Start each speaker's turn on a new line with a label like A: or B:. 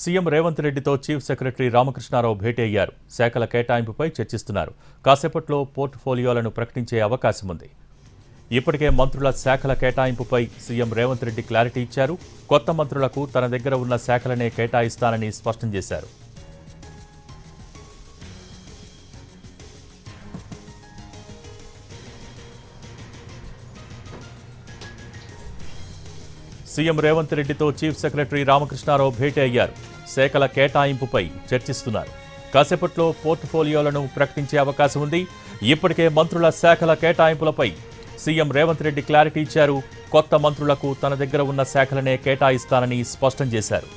A: CM Revanth రెడ్డితో chief secretary Ramakrishna Rao భేటీ అయ్యారు. శాఖల కేటాయింపుపై చర్చిస్తున్నారు. కాసేపట్లో పోర్ట్ఫోలియోలను ప్రకటించే అవకాశం ఉంది. ఇప్పటికే మంత్రుల శాఖల కేటాయింపుపై సీఎం రేవంత్ రెడ్డి క్లారిటీ ఇచ్చారు. కొత్త మంత్రులకు తన దగ్గర ఉన్న శాఖలనే కేటాయిస్తానని స్పష్టం చేశారు. సీఎం రేవంత్ రెడ్డితో చీఫ్ సెక్రటరీ రామకృష్ణారావు భేటీ అయ్యారు. శాఖల కేటాయింపుపై చర్చిస్తున్నారు. కాసేపట్లో పోర్ట్ఫోలియోలను ప్రకటించే అవకాశం ఉంది. ఇప్పటికే మంత్రుల శాఖల కేటాయింపులపై సీఎం రేవంత్ రెడ్డి క్లారిటీ ఇచ్చారు. కొత్త మంత్రులకు తన దగ్గర ఉన్న శాఖలనే కేటాయిస్తానని స్పష్టం చేశారు.